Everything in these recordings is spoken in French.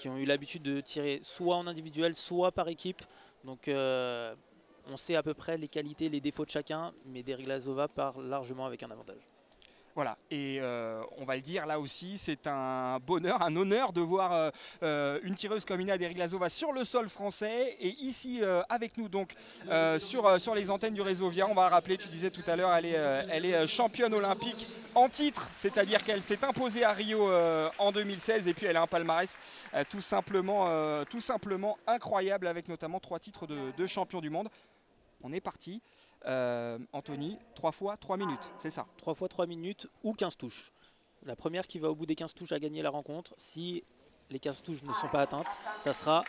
qui ont eu l'habitude de tirer soit en individuel, soit par équipe. Donc on sait à peu près les qualités, les défauts de chacun, mais Deriglasova part largement avec un avantage. Voilà, et on va le dire là aussi, c'est un bonheur, un honneur de voir une tireuse comme Ina Deriglasova sur le sol français. Et ici avec nous donc sur les antennes du réseau Via, on va rappeler, tu disais tout à l'heure, elle est championne olympique en titre, c'est-à-dire qu'elle s'est imposée à Rio en 2016 et puis elle a un palmarès tout simplement incroyable avec notamment 3 titres de champion du monde. On est parti. Anthony, 3 fois 3 minutes, c'est ça? 3 fois 3 minutes ou 15 touches. La première qui va au bout des 15 touches a gagné la rencontre. Si les 15 touches ne sont pas atteintes, ça sera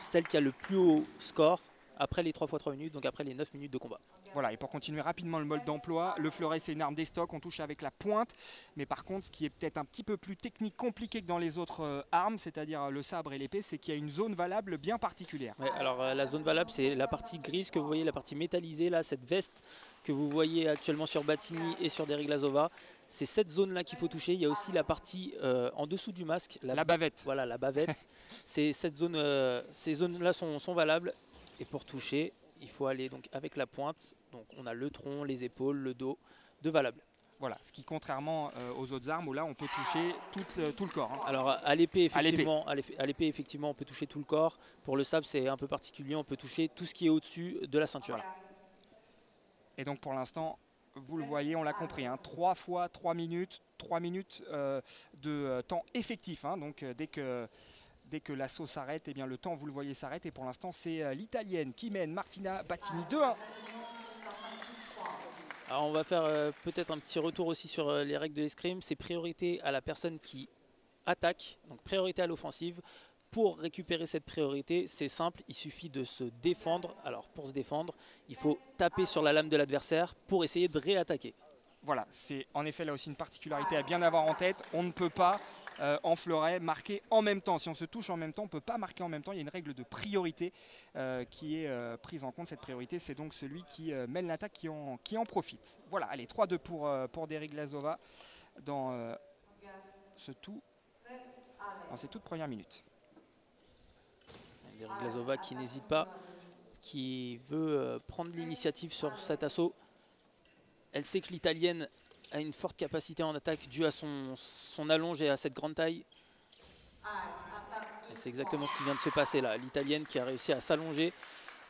celle qui a le plus haut score après les 3 fois 3 minutes, donc après les 9 minutes de combat. Voilà, et pour continuer rapidement le mode d'emploi, le fleuret c'est une arme des stocks, on touche avec la pointe, mais par contre ce qui est peut-être un petit peu plus technique, compliqué que dans les autres armes, c'est-à-dire le sabre et l'épée, c'est qu'il y a une zone valable bien particulière. Ouais, alors la zone valable c'est la partie grise que vous voyez, la partie métallisée, là, cette veste que vous voyez actuellement sur Battini et sur Deriglasova. C'est cette zone-là qu'il faut toucher. Il y a aussi la partie en dessous du masque. La bavette. Voilà, la bavette. Ces zones-là sont valables. Et pour toucher, il faut aller donc avec la pointe. Donc on a le tronc, les épaules, le dos, de valable. Voilà, ce qui contrairement aux autres armes où là on peut toucher tout le corps. Hein. Alors à l'épée effectivement on peut toucher tout le corps. Pour le sabre c'est un peu particulier, on peut toucher tout ce qui est au-dessus de la ceinture. Voilà. Et donc pour l'instant, vous le voyez, on l'a compris, hein, 3 fois 3 minutes, 3 minutes de temps effectif. Hein, donc dès que l'assaut s'arrête, eh bien le temps, vous le voyez, s'arrête. Et pour l'instant, c'est l'Italienne qui mène, Martina Battini, 2-1. Alors on va faire peut-être un petit retour aussi sur les règles de l'escrime. C'est priorité à la personne qui attaque, donc priorité à l'offensive. Pour récupérer cette priorité, c'est simple, il suffit de se défendre. Alors pour se défendre, il faut taper sur la lame de l'adversaire pour essayer de réattaquer. Voilà, c'est en effet là aussi une particularité à bien avoir en tête. On ne peut pas en fleuret marquer en même temps. Si on se touche en même temps, on ne peut pas marquer en même temps. Il y a une règle de priorité qui est prise en compte. Cette priorité, c'est donc celui qui mène l'attaque qui en profite. Voilà, allez, 3-2 pour Deriglasova dans ces toutes premières minutes. Deriglasova qui n'hésite pas, qui veut prendre l'initiative sur cet assaut. Elle sait que l'Italienne a une forte capacité en attaque due à son allonge et à cette grande taille. C'est exactement ce qui vient de se passer là. L'Italienne qui a réussi à s'allonger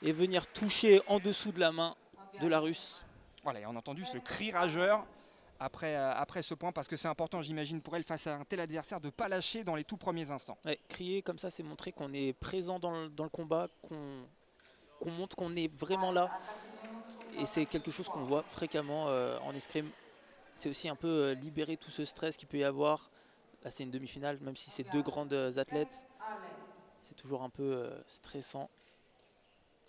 et venir toucher en dessous de la main de la Russe. Voilà, et on a entendu ce cri rageur après ce point, parce que c'est important, j'imagine, pour elle, face à un tel adversaire, de ne pas lâcher dans les tout premiers instants. Ouais, crier comme ça, c'est montrer qu'on est présent dans le combat, qu'on montre qu'on est vraiment là. Et c'est quelque chose qu'on voit fréquemment en escrime. C'est aussi un peu libérer tout ce stress qu'il peut y avoir. Là, c'est une demi-finale, même si c'est deux grandes athlètes. C'est toujours un peu stressant,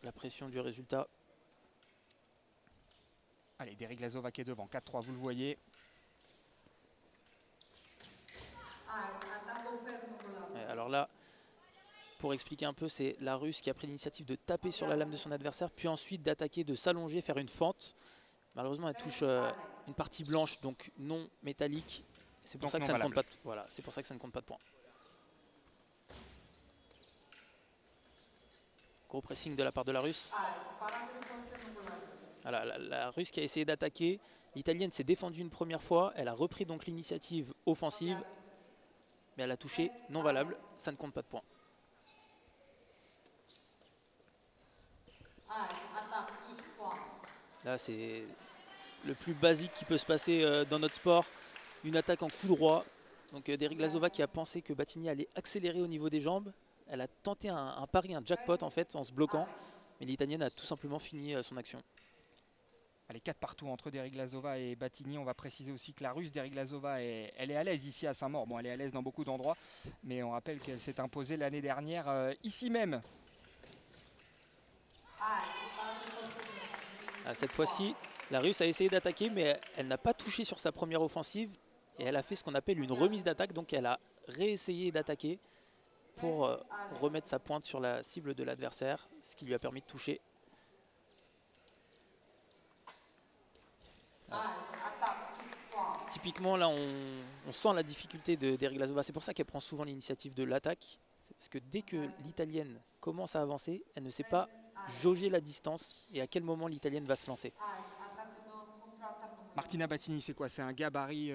la pression du résultat. Allez, Deriglasova qui est devant, 4-3, vous le voyez. Ouais, alors là, pour expliquer un peu, c'est la Russe qui a pris l'initiative de taper sur la lame de son adversaire, puis ensuite d'attaquer, de s'allonger, faire une fente. Malheureusement, elle touche une partie blanche, donc non métallique. C'est pour ça que ça ne compte pas. Voilà, c'est pour ça que ça ne compte pas de points. Gros pressing de la part de la Russe. Voilà, la Russe qui a essayé d'attaquer. L'Italienne s'est défendue une première fois. Elle a repris donc l'initiative offensive. Mais elle a touché non valable. Ça ne compte pas de points. Là, c'est le plus basique qui peut se passer dans notre sport. Une attaque en coup droit. Donc Deriglasova qui a pensé que Battini allait accélérer au niveau des jambes. Elle a tenté un pari, un jackpot en fait, en se bloquant. Mais l'Italienne a tout simplement fini son action. Allez, 4 partout entre Deriglasova et Battini. On va préciser aussi que la Russe Deriglasova, elle est à l'aise ici à Saint-Maur. Bon, elle est à l'aise dans beaucoup d'endroits, mais on rappelle qu'elle s'est imposée l'année dernière ici même. Cette fois-ci, la Russe a essayé d'attaquer, mais elle n'a pas touché sur sa première offensive. Et elle a fait ce qu'on appelle une remise d'attaque. Donc elle a réessayé d'attaquer pour remettre sa pointe sur la cible de l'adversaire, ce qui lui a permis de toucher. Typiquement, là, on sent la difficulté de Deriglasova. C'est pour ça qu'elle prend souvent l'initiative de l'attaque. Parce que dès que l'italienne commence à avancer, elle ne sait pas jauger la distance et à quel moment l'italienne va se lancer. Martina Battini, c'est quoi? C'est un gabarit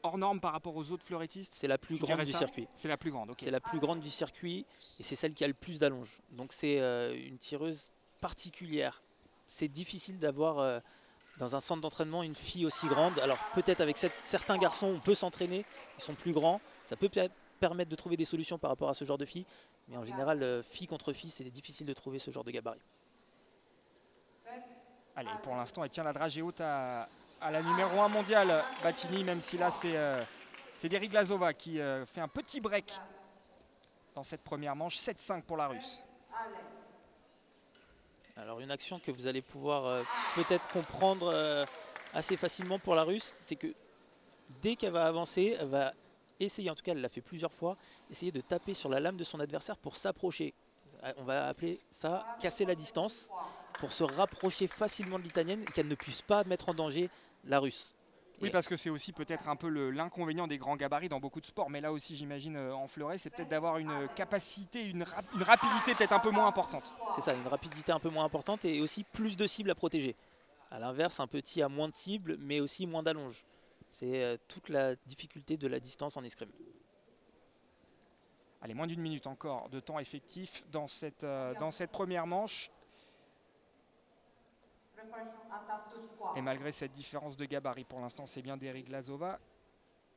hors norme par rapport aux autres fleurettistes? C'est la plus grande du circuit. C'est la plus grande, ok. C'est la plus grande du circuit et c'est celle qui a le plus d'allonge. Donc c'est une tireuse particulière. C'est difficile d'avoir dans un centre d'entraînement une fille aussi grande. Alors peut-être avec certains garçons, on peut s'entraîner, ils sont plus grands. Ça peut permettre de trouver des solutions par rapport à ce genre de filles. Mais en général, fille contre fille, c'est difficile de trouver ce genre de gabarit. Allez, pour l'instant, elle tient la dragée haute à la numéro 1 mondiale, Battini, même si là, c'est Deriglazova qui fait un petit break dans cette première manche. 7-5 pour la Russe. Alors une action que vous allez pouvoir peut-être comprendre assez facilement pour la Russe, c'est que dès qu'elle va avancer, elle va essayer, en tout cas elle l'a fait plusieurs fois, essayer de taper sur la lame de son adversaire pour s'approcher. On va appeler ça casser la distance, pour se rapprocher facilement de l'italienne et qu'elle ne puisse pas mettre en danger la Russe. Oui, parce que c'est aussi peut-être un peu l'inconvénient des grands gabarits dans beaucoup de sports, mais là aussi j'imagine en fleuret, c'est peut-être d'avoir une capacité, une rapidité peut-être un peu moins importante. C'est ça, une rapidité un peu moins importante et aussi plus de cibles à protéger. A l'inverse, un petit a moins de cibles, mais aussi moins d'allonge. C'est toute la difficulté de la distance en escrime. Allez, moins d'une minute encore de temps effectif dans cette première manche. Et malgré cette différence de gabarit, pour l'instant, c'est bien Deriglazova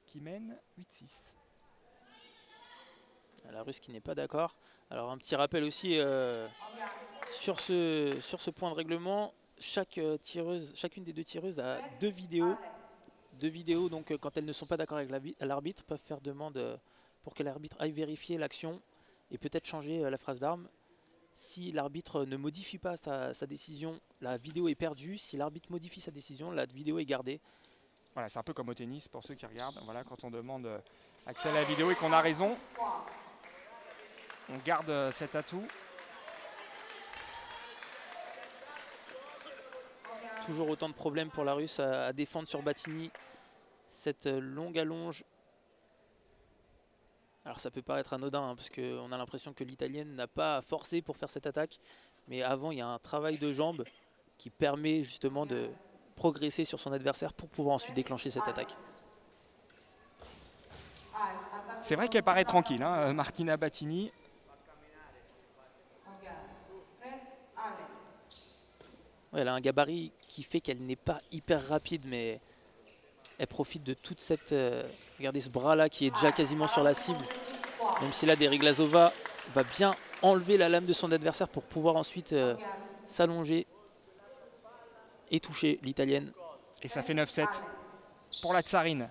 qui mène 8-6. La Russe qui n'est pas d'accord. Alors un petit rappel aussi sur ce point de règlement, chacune des deux tireuses a deux vidéos. Donc quand elles ne sont pas d'accord avec l'arbitre, peuvent faire demande pour que l'arbitre aille vérifier l'action et peut-être changer la phrase d'arme. Si l'arbitre ne modifie pas sa décision, la vidéo est perdue. Si l'arbitre modifie sa décision, la vidéo est gardée. Voilà, c'est un peu comme au tennis pour ceux qui regardent. Voilà, quand on demande accès à la vidéo et qu'on a raison, on garde cet atout. Toujours autant de problèmes pour la Russe à défendre sur Battini. Cette longue allonge. Alors ça peut paraître anodin parce qu'on a l'impression que l'italienne n'a pas forcé pour faire cette attaque. Mais avant, il y a un travail de jambes qui permet justement de progresser sur son adversaire pour pouvoir ensuite déclencher cette attaque. C'est vrai qu'elle paraît tranquille, hein, Martina Battini. Ouais, elle a un gabarit qui fait qu'elle n'est pas hyper rapide, mais elle profite de toute cette... regardez ce bras-là qui est déjà quasiment sur la cible. Même si là, Deriglazova va bien enlever la lame de son adversaire pour pouvoir ensuite s'allonger et toucher l'italienne. Et ça fait 9-7 pour la tsarine.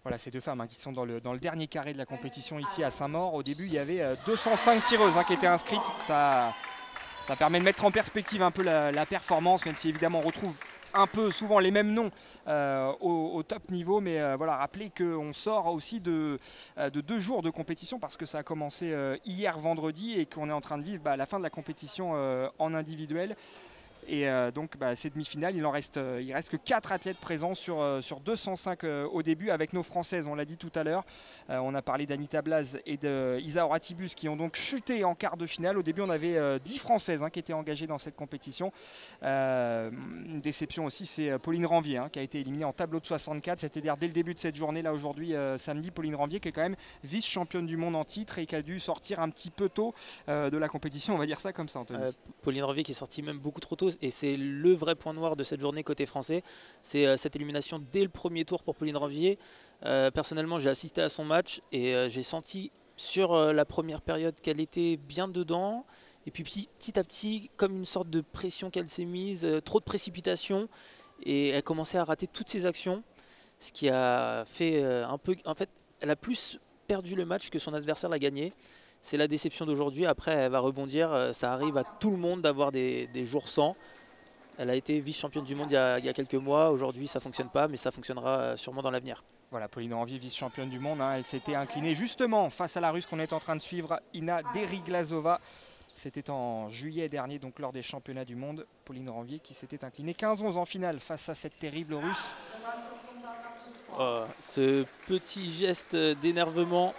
Voilà, ces deux femmes qui sont dans le dernier carré de la compétition ici à Saint-Maur. Au début, il y avait 205 tireuses qui étaient inscrites. Ça permet de mettre en perspective un peu la performance, même si évidemment on retrouve un peu souvent les mêmes noms au top niveau. Mais voilà, rappelez qu'on sort aussi de 2 jours de compétition parce que ça a commencé hier vendredi et qu'on est en train de vivre la fin de la compétition en individuel. Et donc ces demi-finales, il reste que 4 athlètes présents sur 205 au début avec nos Françaises, on l'a dit tout à l'heure. On a parlé d'Anita Blaz et d'Isa Horatibus qui ont donc chuté en quart de finale. Au début, on avait 10 Françaises qui étaient engagées dans cette compétition. Une déception aussi, c'est Pauline Ranvier qui a été éliminée en tableau de 64. C'est-à-dire dès le début de cette journée, là aujourd'hui, samedi, Pauline Ranvier qui est quand même vice-championne du monde en titre et qui a dû sortir un petit peu tôt de la compétition, on va dire ça comme ça, Anthony. Pauline Ranvier qui est sortie même beaucoup trop tôt. Et c'est le vrai point noir de cette journée côté français. C'est cette élimination dès le premier tour pour Pauline Ranvier. Personnellement, j'ai assisté à son match et j'ai senti sur la première période qu'elle était bien dedans. Et puis petit à petit, comme une sorte de pression qu'elle s'est mise, trop de précipitation. Et elle commençait à rater toutes ses actions. Ce qui a fait un peu... En fait, elle a plus perdu le match que son adversaire l'a gagné. C'est la déception d'aujourd'hui. Après, elle va rebondir. Ça arrive à tout le monde d'avoir des jours sans. Elle a été vice-championne du monde il y a quelques mois. Aujourd'hui, ça ne fonctionne pas, mais ça fonctionnera sûrement dans l'avenir. Voilà, Pauline Ranvier, vice-championne du monde, hein, elle s'était inclinée justement face à la Russe qu'on est en train de suivre, Ina Deriglazova. C'était en juillet dernier, donc lors des championnats du monde. Pauline Ranvier qui s'était inclinée 15-11 en finale face à cette terrible Russe. Oh, ce petit geste d'énervement,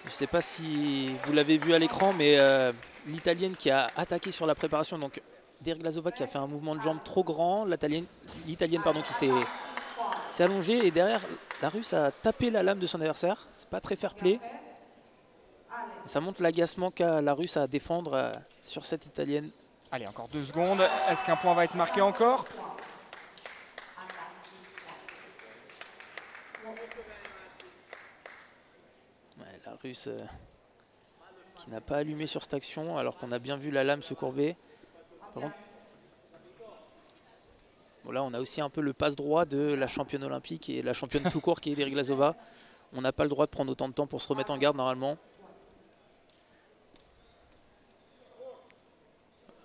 je ne sais pas si vous l'avez vu à l'écran, mais l'Italienne qui a attaqué sur la préparation, donc Deriglazova qui a fait un mouvement de jambe trop grand, l'Italienne qui s'est allongée, et derrière la Russe a tapé la lame de son adversaire. C'est pas très fair-play. Ça montre l'agacement qu'a la Russe à défendre sur cette Italienne. Allez, encore 2 secondes. Est-ce qu'un point va être marqué encore? Ouais, la Russe qui n'a pas allumé sur cette action alors qu'on a bien vu la lame se courber. Par contre, bon, là on a aussi un peu le passe-droit de la championne olympique et la championne tout court qui est Deriglazova. On n'a pas le droit de prendre autant de temps pour se remettre en garde normalement.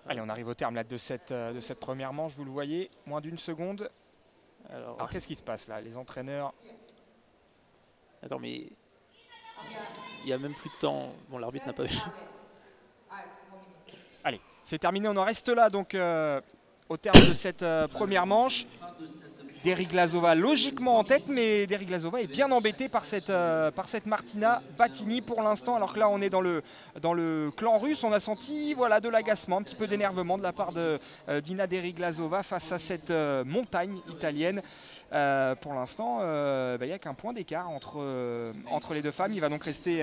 Allez, on arrive au terme là, de cette première manche, vous le voyez, moins d'1 seconde. Alors qu'est-ce qui se passe là? Les entraîneurs... D'accord, mais il n'y a même plus de temps. Bon, l'arbitre n'a pas vu. Allez, c'est terminé, on en reste là donc au terme de cette première manche. Deriglazova logiquement en tête, mais Deriglazova est bien embêtée par cette Martina Battini pour l'instant. Alors que là, on est dans le clan russe. On a senti voilà, de l'agacement, un petit peu d'énervement de la part d'Ina Deriglazova face à cette montagne italienne. Pour l'instant, il n'y a qu'un point d'écart entre les deux femmes. Il va donc rester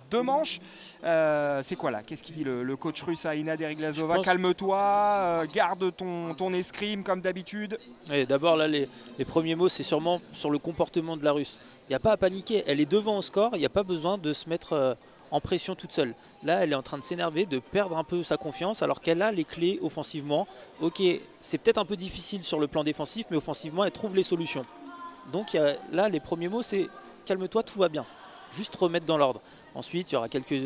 2 manches. C'est quoi là? Qu'est-ce qu'il dit le coach russe à Ina Deriglazova? Calme-toi, garde ton escrime comme d'habitude. D'abord, là, les premiers mots, c'est sûrement sur le comportement de la Russe. Il n'y a pas à paniquer. Elle est devant au score. Il n'y a pas besoin de se mettre en pression toute seule. Là, elle est en train de s'énerver, de perdre un peu sa confiance, alors qu'elle a les clés offensivement. Ok, c'est peut-être un peu difficile sur le plan défensif, mais offensivement, elle trouve les solutions. Donc là, les premiers mots, c'est calme-toi, tout va bien. Juste remettre dans l'ordre. Ensuite, il y aura quelques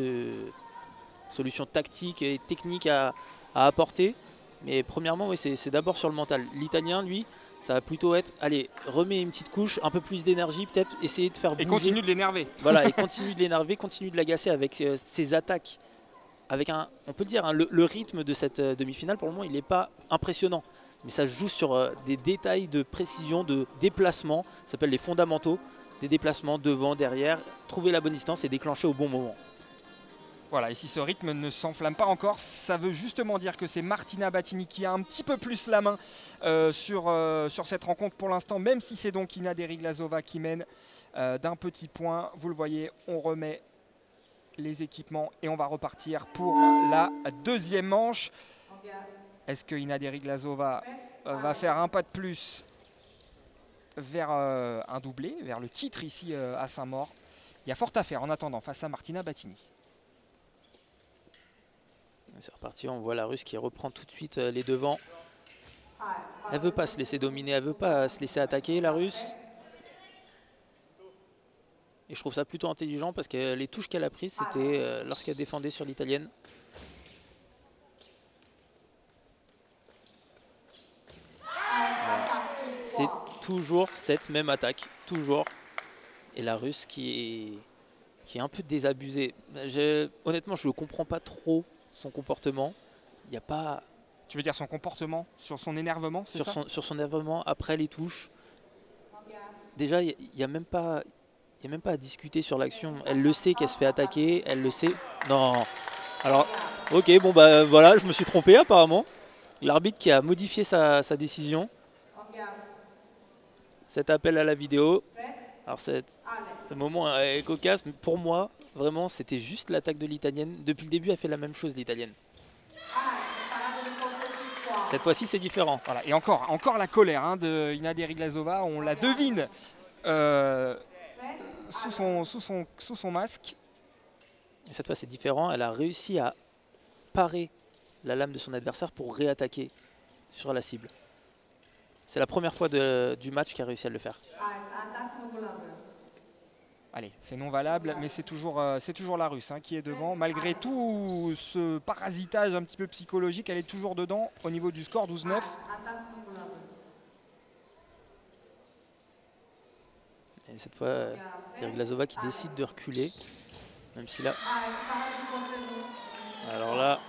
solutions tactiques et techniques à apporter. Mais premièrement, oui, c'est d'abord sur le mental. L'Italien, lui, ça va plutôt être, allez, remets une petite couche, un peu plus d'énergie, peut-être essayer de faire bouger. Et continue de l'énerver. Voilà, et continue de l'énerver, continue de l'agacer avec ses attaques. Avec on peut le dire, hein, le rythme de cette demi-finale, pour le moment, il n'est pas impressionnant. Mais ça se joue sur des détails de précision, de déplacement. Ça s'appelle les fondamentaux. Des déplacements devant, derrière, trouver la bonne distance et déclencher au bon moment. Voilà, et si ce rythme ne s'enflamme pas encore, ça veut justement dire que c'est Martina Battini qui a un petit peu plus la main sur cette rencontre pour l'instant, même si c'est donc Ina Deriglazova qui mène d'un petit point. Vous le voyez, on remet les équipements et on va repartir pour la deuxième manche. Est-ce que Ina Deriglazova va faire un pas de plus vers un doublé, vers le titre ici à Saint-Maur? Il y a fort à faire en attendant face à Martina Battini. C'est reparti, on voit la Russe qui reprend tout de suite les devants. Elle ne veut pas se laisser dominer, elle ne veut pas se laisser attaquer, la Russe. Et je trouve ça plutôt intelligent parce que les touches qu'elle a prises, c'était lorsqu'elle défendait sur l'Italienne. C'est toujours cette même attaque, toujours. Et la Russe qui est un peu désabusée. Honnêtement, je ne comprends pas trop son comportement. Il n'y a pas... Tu veux dire son comportement, sur son énervement, c'est ça? Sur son énervement, après les touches. Déjà, il n'y a même pas à discuter sur l'action. Elle le sait qu'elle se fait attaquer, elle le sait. Non. Alors, ok, bon bah voilà, je me suis trompé apparemment. L'arbitre qui a modifié sa décision. Cet appel à la vidéo. Alors ce moment est cocasse, mais pour moi, vraiment, c'était juste l'attaque de l'Italienne. Depuis le début, elle fait la même chose, l'Italienne. Cette fois-ci, c'est différent. Voilà. Et encore la colère hein, de Ina Deriglazova, on la devine sous son masque. Et cette fois, c'est différent. Elle a réussi à parer la lame de son adversaire pour réattaquer sur la cible. C'est la première fois du match qu'elle a réussi à le faire. Allez, c'est non valable, mais c'est toujours la Russe hein, qui est devant. Malgré tout ce parasitage un petit peu psychologique, elle est toujours dedans au niveau du score 12-9. Et cette fois, Deriglazova qui décide de reculer. Même si là... Alors là,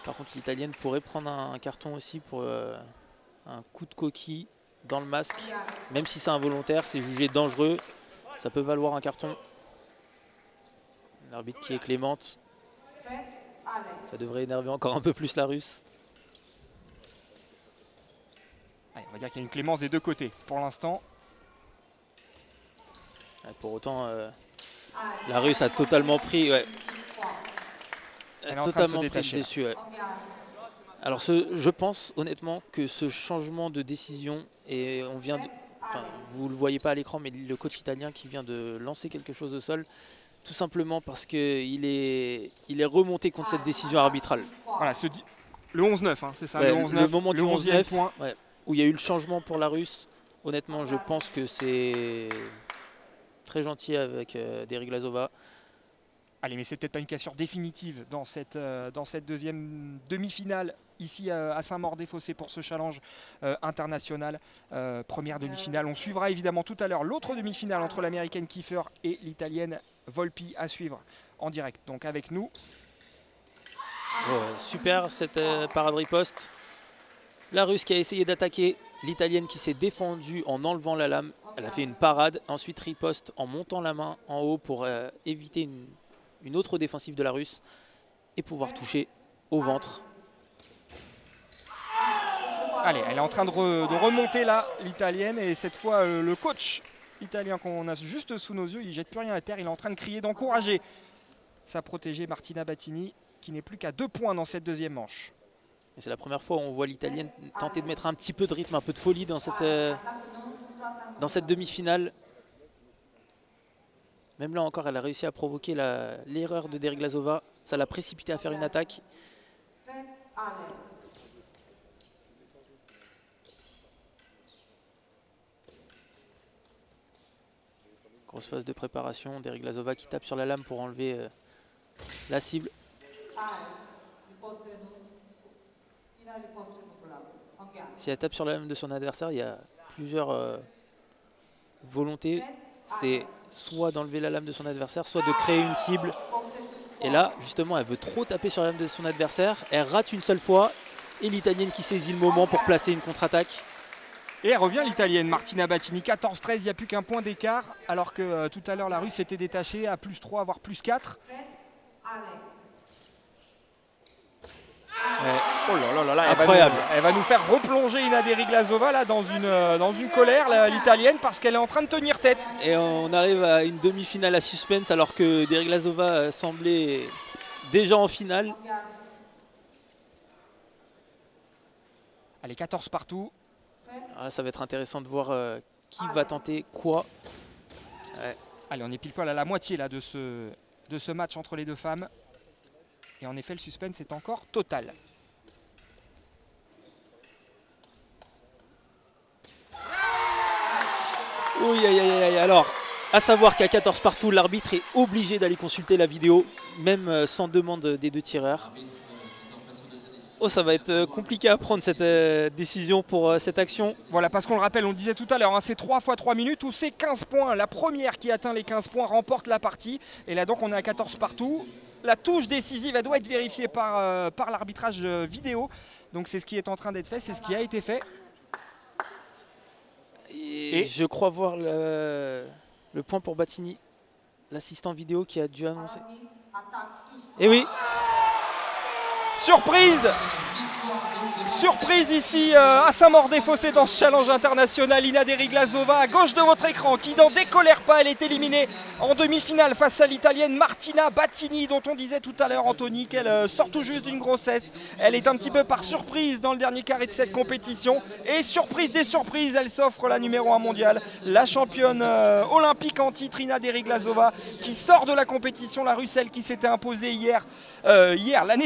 par contre, l'Italienne pourrait prendre un carton aussi pour un coup de coquille dans le masque. Même si c'est involontaire, c'est jugé dangereux. Ça peut valoir un carton. L'arbitre qui est clémente. Ça devrait énerver encore un peu plus la Russe. Allez, on va dire qu'il y a une clémence des deux côtés pour l'instant. Pour autant, la Russe a totalement pris... Ouais, totalement pris le dessus. Ouais. Alors je pense honnêtement que ce changement de décision, et on vient de, vous ne le voyez pas à l'écran, mais le coach italien qui vient de lancer quelque chose au sol, tout simplement parce qu'il est remonté contre cette décision arbitrale. Voilà, le 11-9, hein, c'est ça, ouais, le moment du 11e point. Ouais, où il y a eu le changement pour la Russe. Honnêtement, je pense que c'est très gentil avec Deriglazova. Allez, mais c'est peut-être pas une cassure définitive dans cette deuxième demi-finale ici à Saint-Maur-des-Fossés pour ce challenge international. Première demi-finale. On suivra évidemment tout à l'heure l'autre demi-finale entre l'américaine Kiefer et l'italienne Volpi à suivre en direct. Donc avec nous. Super cette parade riposte. La Russe qui a essayé d'attaquer, l'Italienne qui s'est défendue en enlevant la lame. Elle a fait une parade, ensuite riposte en montant la main en haut pour éviter une autre défensive de la Russe et pouvoir toucher au ventre. Allez, elle est en train de remonter là, l'Italienne, et cette fois le coach italien qu'on a juste sous nos yeux, il ne jette plus rien à terre, il est en train de crier, d'encourager sa protégée Martina Battini qui n'est plus qu'à 2 points dans cette deuxième manche. C'est la première fois où on voit l'Italienne tenter de mettre un petit peu de rythme, un peu de folie dans cette demi-finale. Même là encore, elle a réussi à provoquer l'erreur de Deriglazova. Ça l'a précipité à faire une attaque. Grosse phase de préparation. Deriglazova qui tape sur la lame pour enlever la cible. Si elle tape sur la lame de son adversaire, il y a plusieurs volontés. C'est soit d'enlever la lame de son adversaire, soit de créer une cible. Et là, justement, elle veut trop taper sur la lame de son adversaire. Elle rate une seule fois. Et l'Italienne qui saisit le moment pour placer une contre-attaque. Et elle revient l'Italienne, Martina Battini, 14-13, il n'y a plus qu'un point d'écart. Alors que tout à l'heure, la Russe était détachée à +3, voire +4. Ouais. Oh là là là, incroyable. Elle va nous faire replonger Ina Deriglazova là dans une colère, l'Italienne, parce qu'elle est en train de tenir tête. Et on arrive à une demi-finale à suspense alors que Deriglazova semblait déjà en finale. Allez, 14 partout. Ah, ça va être intéressant de voir qui va tenter quoi. Ouais. Allez, on est pile poil à la moitié là, de ce match entre les deux femmes. Et en effet, le suspense est encore total. Oui, aïe, aïe, aïe. Alors, à savoir qu'à 14 partout, l'arbitre est obligé d'aller consulter la vidéo, même sans demande des deux tireurs. Oh, ça va être compliqué à prendre cette décision pour cette action. Voilà, parce qu'on le rappelle, on le disait tout à l'heure, hein, c'est 3 fois 3 minutes ou c'est 15 points. La première qui atteint les 15 points remporte la partie. Et là donc on est à 14 partout. La touche décisive, elle doit être vérifiée par l'arbitrage vidéo. Donc c'est ce qui est en train d'être fait, c'est ce qui a été fait. Et je crois voir le point pour Battini, l'assistant vidéo qui a dû annoncer. Et oui. Surprise! Surprise ici à Saint-Maur-des-Fossés dans ce challenge international. Ina Deriglazova à gauche de votre écran qui n'en décolère pas. Elle est éliminée en demi-finale face à l'Italienne Martina Battini dont on disait tout à l'heure, Anthony, qu'elle sort tout juste d'une grossesse. Elle est un petit peu par surprise dans le dernier carré de cette compétition. Et surprise des surprises, elle s'offre la numéro 1 mondiale. La championne olympique en titre, Ina Deriglazova, qui sort de la compétition. La Russe, elle qui s'était imposée hier l'année